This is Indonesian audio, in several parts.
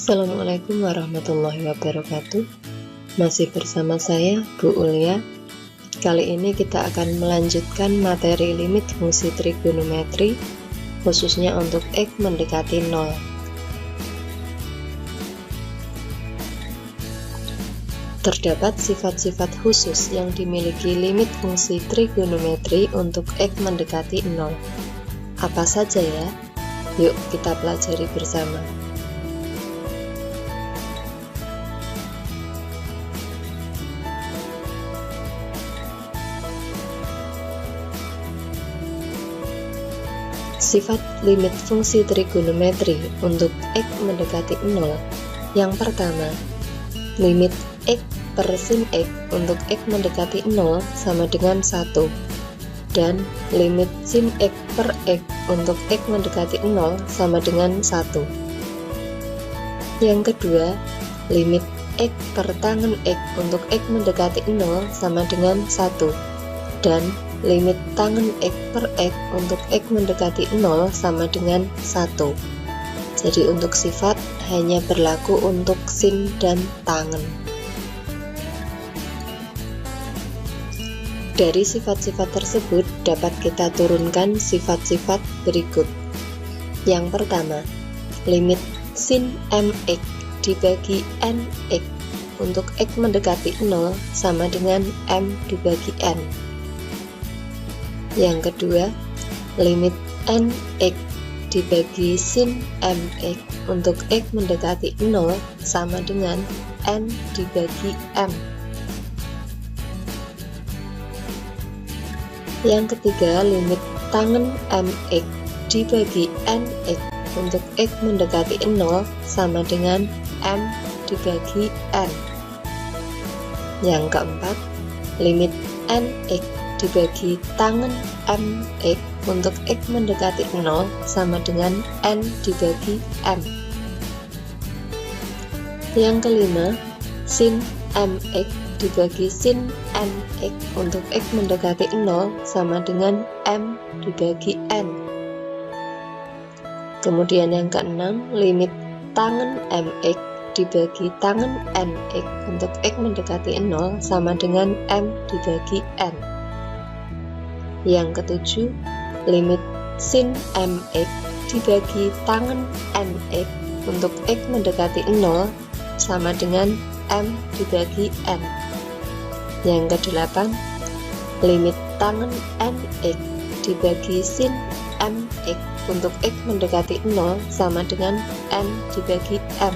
Assalamualaikum warahmatullahi wabarakatuh. Masih bersama saya, Bu Ulia. Kali ini kita akan melanjutkan materi limit fungsi trigonometri, khususnya untuk X mendekati 0. Terdapat sifat-sifat khusus yang dimiliki limit fungsi trigonometri untuk X mendekati 0. Apa saja ya? Yuk kita pelajari bersama. Sifat limit fungsi trigonometri untuk X mendekati 0. Yang pertama, limit X per sin X untuk X mendekati 0 sama dengan 1, dan limit sin X per X untuk X mendekati 0 sama dengan 1. Yang kedua, limit X per tangen X untuk X mendekati 0 sama dengan 1, dan limit tangen X per X untuk X mendekati 0 sama dengan 1. Jadi untuk sifat hanya berlaku untuk sin dan tangen. Dari sifat-sifat tersebut dapat kita turunkan sifat-sifat berikut. Yang pertama, limit sin mx dibagi nx untuk X mendekati 0 sama dengan m dibagi n. Yang kedua, limit nx dibagi sin mx untuk X mendekati 0 sama dengan n dibagi m. Yang ketiga, limit tangen mx dibagi nx untuk X mendekati 0 sama dengan m dibagi n. Yang keempat, limit nx dibagi tangen mx untuk X mendekati 0 sama dengan n dibagi m. Yang kelima, sin mx dibagi sin nx untuk X mendekati 0 sama dengan m dibagi n. Kemudian yang keenam, limit tangen mx dibagi tangen nx untuk X mendekati 0 sama dengan m dibagi n. Yang ketujuh, limit sin mx dibagi tangen nx untuk X mendekati 0 sama dengan m dibagi n. Yang kedelapan, limit tangen nx dibagi sin mx untuk X mendekati 0 sama dengan n dibagi m,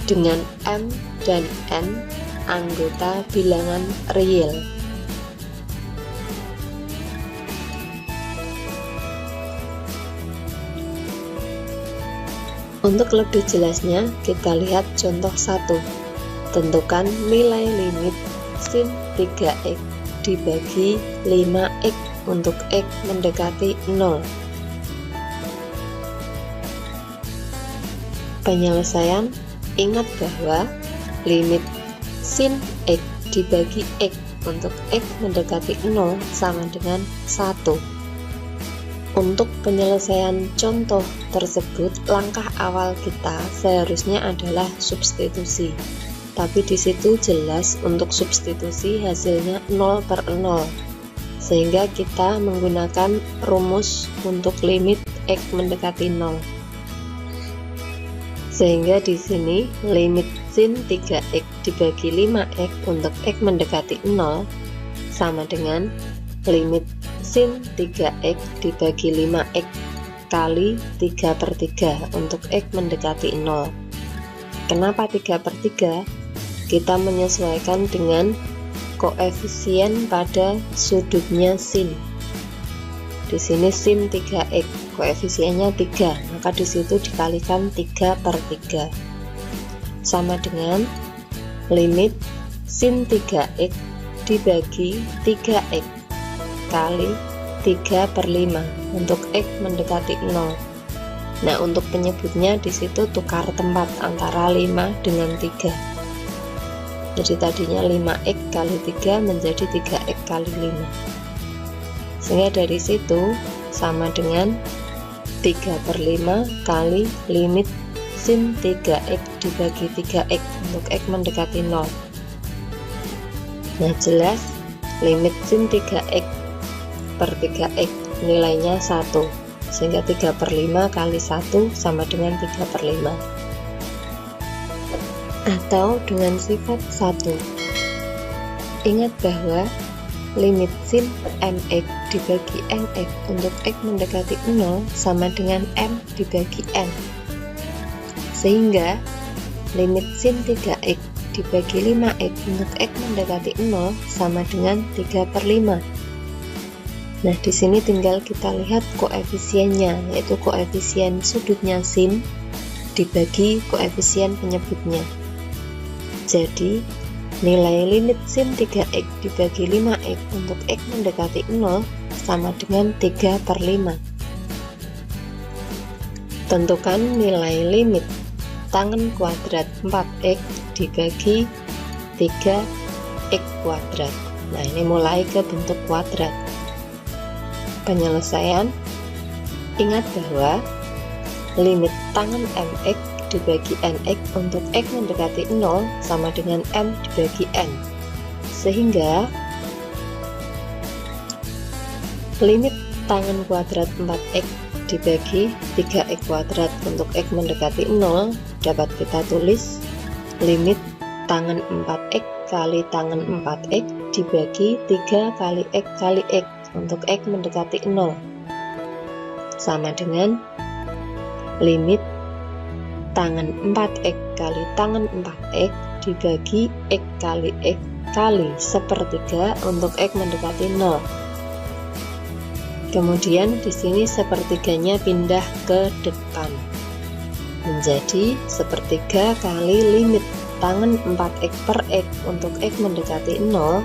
dengan m dan n anggota bilangan real. Untuk lebih jelasnya, kita lihat contoh 1. Tentukan nilai limit sin 3x dibagi 5x untuk X mendekati 0. Penyelesaian, ingat bahwa limit sin x dibagi x untuk X mendekati 0 sama dengan 1. Untuk penyelesaian contoh tersebut, langkah awal kita seharusnya adalah substitusi. Tapi di situ jelas untuk substitusi hasilnya 0 per 0. Sehingga kita menggunakan rumus untuk limit X mendekati 0. Sehingga di sini limit sin 3x dibagi 5x untuk X mendekati 0 sama dengan limit sin 3x dibagi 5x kali 3 per 3 untuk X mendekati 0. Kenapa 3 per 3? Kita menyesuaikan dengan koefisien pada sudutnya sin. Di sini sin 3x, koefisiennya 3, maka di situ dikalikan 3 per 3. Sama dengan limit sin 3x dibagi 3x kali 3 per 5 untuk X mendekati 0. Nah, untuk penyebutnya di situ tukar tempat antara 5 dengan 3. Jadi tadinya 5x kali 3 menjadi 3x kali 5. Sehingga dari situ sama dengan 3/5 kali limit sin 3x dibagi 3x untuk x mendekati 0. Nah, jelas limit sin 3x per 3x nilainya 1, sehingga 3/5 kali 1 sama dengan 3/5, atau dengan sifat 1. Ingat bahwa limit sin mx dibagi nx untuk x mendekati 0 sama dengan m dibagi n, sehingga limit sin 3x dibagi 5x untuk x mendekati 0 sama dengan 3/5. Nah, di sini tinggal kita lihat koefisiennya, yaitu koefisien sudutnya sin dibagi koefisien penyebutnya. Jadi, nilai limit sin 3x dibagi 5x untuk x mendekati 0 sama dengan 3/5. Tentukan nilai limit tangen kuadrat 4x dibagi 3x kuadrat. Nah, ini mulai ke bentuk kuadrat. Penyelesaian, ingat bahwa limit tangen mx dibagi nx untuk x mendekati 0 sama dengan m dibagi n, sehingga limit tangen kuadrat 4x dibagi 3x kuadrat untuk x mendekati 0 dapat kita tulis limit tangen 4x kali tangen 4x dibagi 3 kali x kali x untuk x mendekati 0 sama dengan limit tangen 4x kali tangen 4x dibagi x kali x kali 1/3 untuk x mendekati 0. Kemudian di sini 1/3-nya pindah ke depan menjadi 1/3 kali limit tangen 4x per x untuk x mendekati 0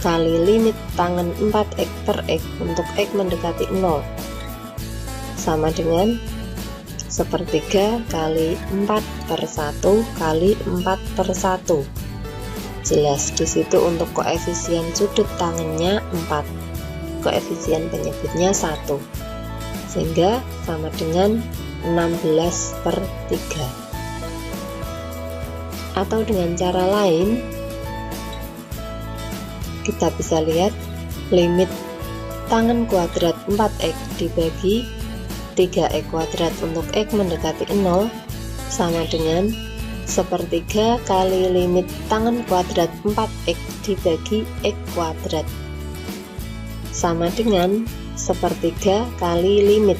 kali limit tangen 4x per x untuk x mendekati 0 sama dengan 1/3 kali 4/1 kali 4/1. Jelas di situ untuk koefisien sudut tangennya 4, koefisien penyebutnya 1, sehingga sama dengan 16/3. Atau dengan cara lain, kita bisa lihat limit tangen kuadrat 4x dibagi 3x kuadrat untuk x mendekati 0 sama dengan 1/3 kali limit tangen kuadrat 4x dibagi x kuadrat sama dengan 1/3 kali limit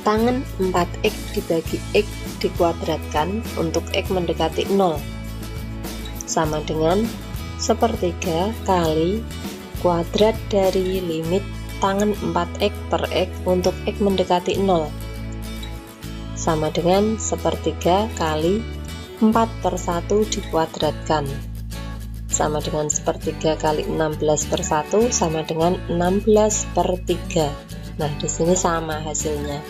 tangen 4x dibagi x dikuadratkan untuk x mendekati 0 sama dengan 1/3 kali kuadrat dari limit tangen 4x per x untuk x mendekati 0 sama dengan 1/3 kali 4/1 dikuadratkan sama dengan 1/3 kali 16/1 sama dengan 16/3. Nah, di sini sama hasilnya.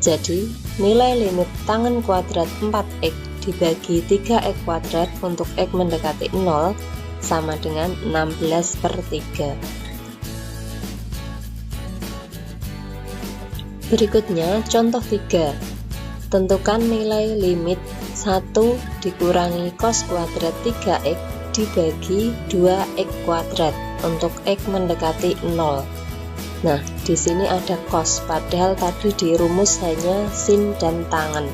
Jadi, nilai limit tangen kuadrat 4x dibagi 3x kuadrat untuk x mendekati 0 sama dengan 16/3. Berikutnya contoh 3. Tentukan nilai limit 1 dikurangi cos kuadrat 3x dibagi 2x kuadrat untuk x mendekati 0. Nah, di sini ada cos, padahal tadi di rumus hanya sin dan tangen.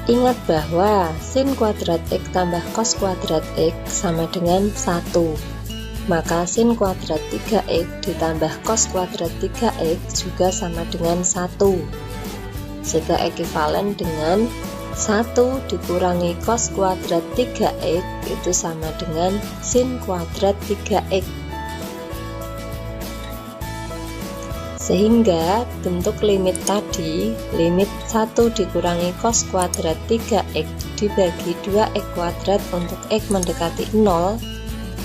Ingat bahwa sin kuadrat x tambah cos kuadrat x sama dengan 1. Maka sin kuadrat 3x ditambah cos kuadrat 3x juga sama dengan 1, sehingga ekivalen dengan 1 dikurangi cos kuadrat 3x itu sama dengan sin kuadrat 3x. Sehingga bentuk limit tadi, limit 1 dikurangi cos kuadrat 3x dibagi 2x kuadrat untuk x mendekati 0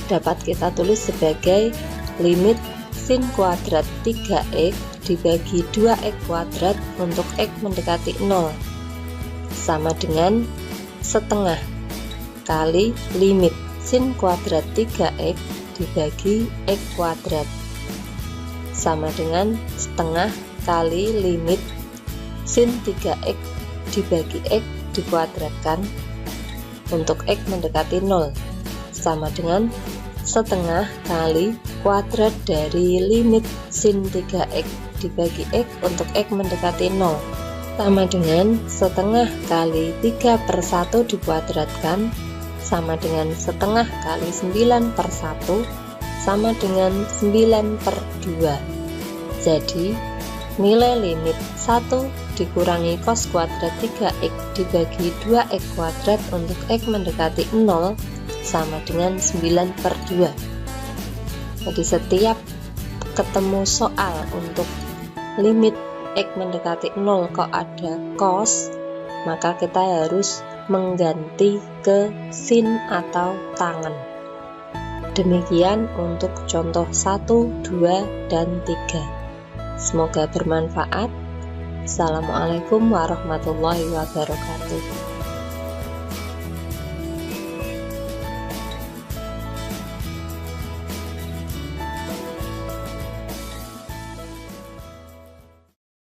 dapat kita tulis sebagai limit sin kuadrat 3x dibagi 2x kuadrat untuk x mendekati 0 sama dengan setengah kali limit sin kuadrat 3x dibagi x kuadrat sama dengan setengah kali limit sin 3x dibagi x dikuadratkan untuk x mendekati 0 sama dengan setengah kali kuadrat dari limit sin 3x dibagi x untuk x mendekati 0 sama dengan setengah kali 3/1 dikuadratkan sama dengan setengah kali 9/1 sama dengan 9/2. Jadi nilai limit 1 dikurangi cos kuadrat 3x dibagi 2x kuadrat untuk x mendekati 0 sama dengan 9/2. Jadi setiap ketemu soal untuk limit x mendekati 0 kok ada cos, maka kita harus mengganti ke sin atau tangen. Demikian untuk contoh 1, 2, dan 3. Semoga bermanfaat. Assalamualaikum warahmatullahi wabarakatuh.